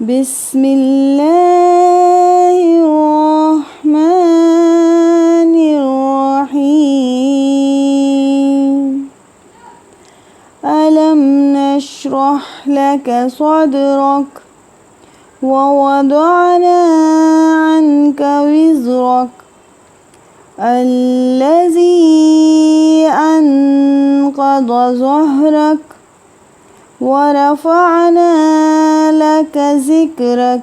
بسم الله الرحمن الرحيم. ألم نشرح لك صدرك ووضعنا عنك وزرك الذي أنقض ظهرك ورفعنا لك ذكرك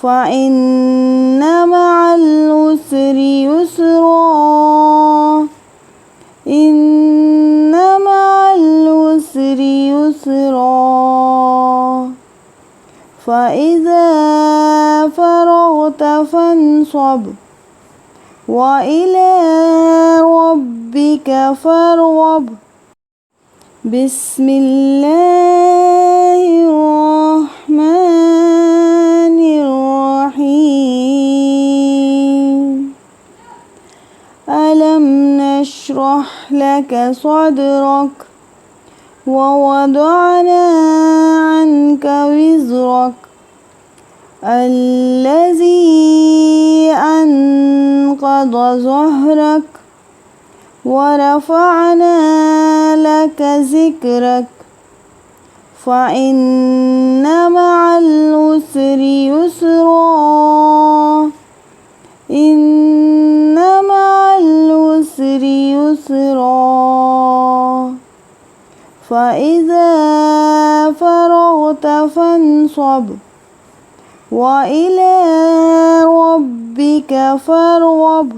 فإن مع العسر يسرا إن مع العسر يسرا فإذا فرغت فانصب وإلى ربك فارغب. بسم الله الرحمن الرحيم. ألم نشرح لك صدرك ووضعنا عنك وزرك الذي أنقض ظهرك ورفعنا لك ذكرك فإن مع العسر يسرا إن مع العسر يسرا فإذا فرغت فانصب وإلى ربك فارغب.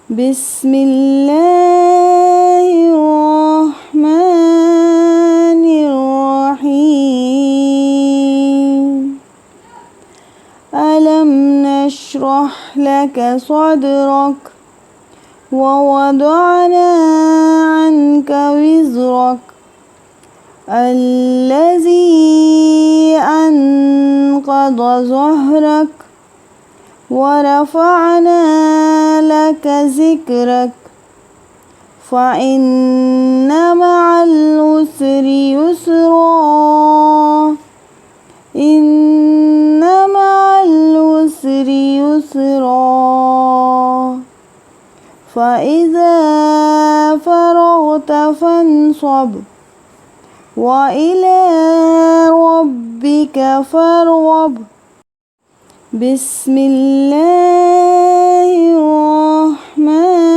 بسم الله الرحمن الرحيم. ألم نشرح لك صدرك ووضعنا عنك وزرك الذي أنقض ظهرك ورفعنا لك ذكرك فإن مع العسر يسرا إن مع العسر يسرا فإذا فرغت فانصب وإلى ربك فارغب. بسم الله الرحمن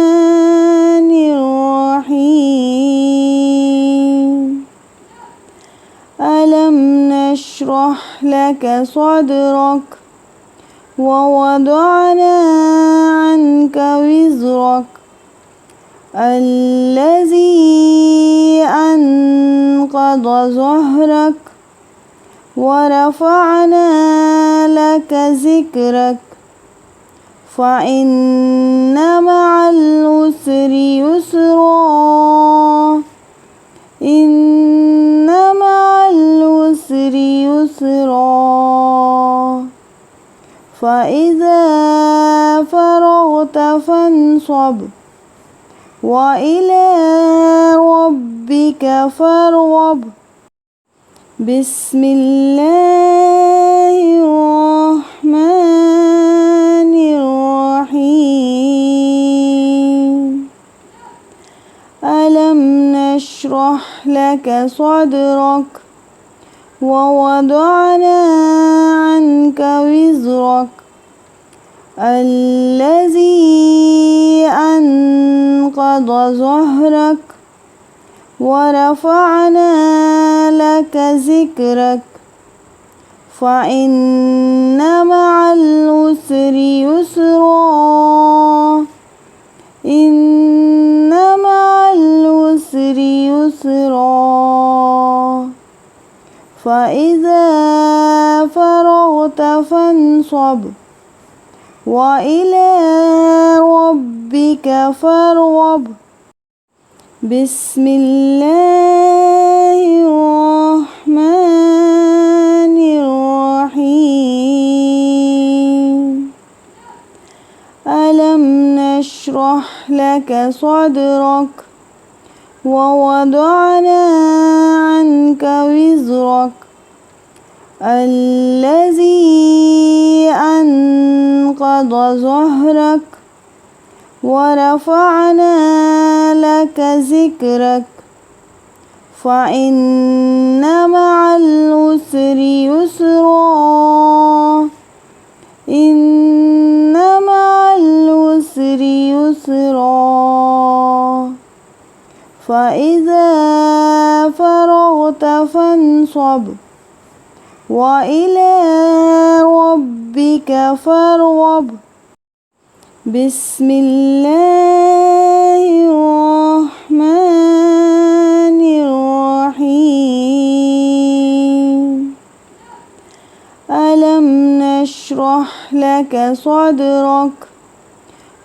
الرحيم. ألم نشرح لك صدرك ووضعنا عنك وزرك الذي أنقض ظهرك ورفعنا لك ذكرك فإن مع العسر يسرا إن مع العسر يسرا فإذا فرغت فانصب وإلى ربك فارغب. بسم الله الرحمن الرحيم. ألم نشرح لك صدرك ووضعنا عنك وزرك الذي أنقض ظهرك ورفعنا لك ذكرك فإن مع العسر يسرا إن مع العسر يسرا فإذا فرغت فانصب وإلى ربك فارغب. بسم الله الرحمن الرحيم. ألم نشرح لك صدرك ووضعنا عنك وزرك الذي أنقض ظهرك ورفعنا لك ذكرك فإن مع العسر يسرا إن مع العسر يسرا فإذا فرغت فانصب وإلى ربك فارغب بسم الله الرحمن الرحيم ألم نشرح لك صدرك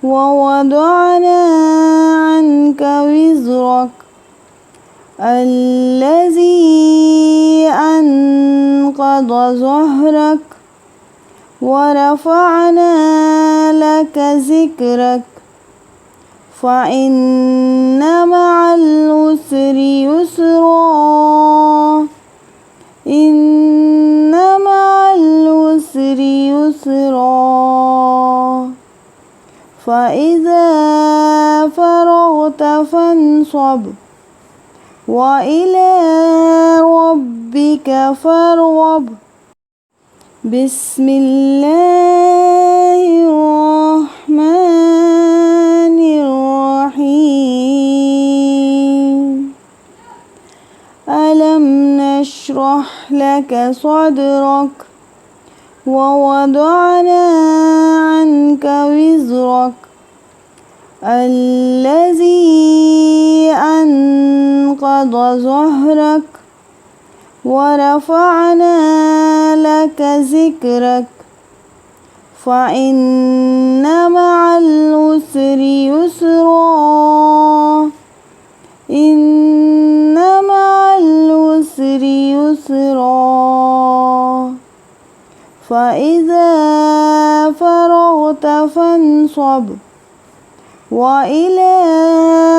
ووضعنا عنك وزرك الذي أنقض ظهرك ورفعنا لك ذكرك فإن مع العسر يسرا إن مع العسر يسرا فإذا فرغت فانصب وإلى ربك فارغب بسم الله الرحمن الرحيم ألم نشرح لك صدرك ووضعنا عنك وزرك الذي أنقض ظهرك ورفعنا لك ذكرك فإن مع العسر يسرا إن مع العسر يسرا فإذا فرغت فانصب وإلى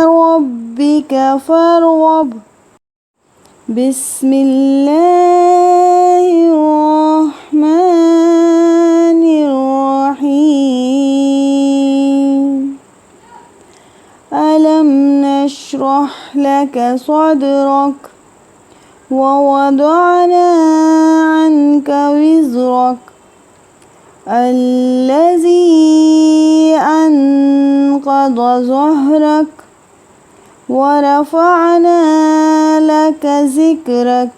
ربك فارغب بسم الله الرحمن الرحيم ألم نشرح لك صدرك ووضعنا عنك وزرك الذي أنقض ظهرك ورفعنا لك ذكرك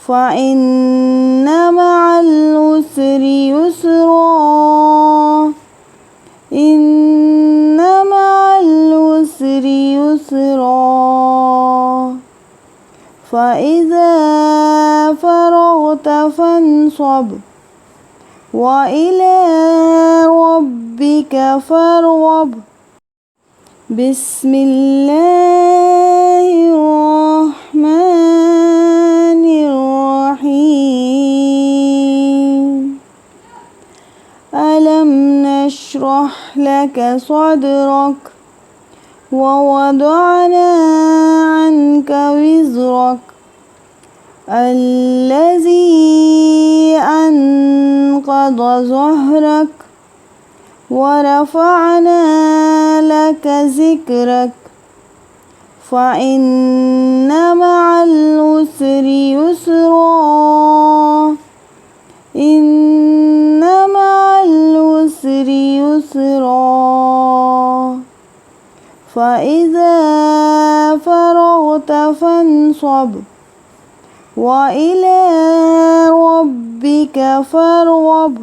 فإن مع العسر يسرا إن مع العسر يسرا فإذا فرغت فانصب وإلى ربك فارغب بسم الله الرحمن الرحيم ألم نشرح لك صدرك ووضعنا عنك وزرك الذي أنقض ظهرك ورفعنا لك ذكرك فإن مع العسر يسرا إن مع العسر يسرا فإذا فرغت فانصب وإلى ربك فارغب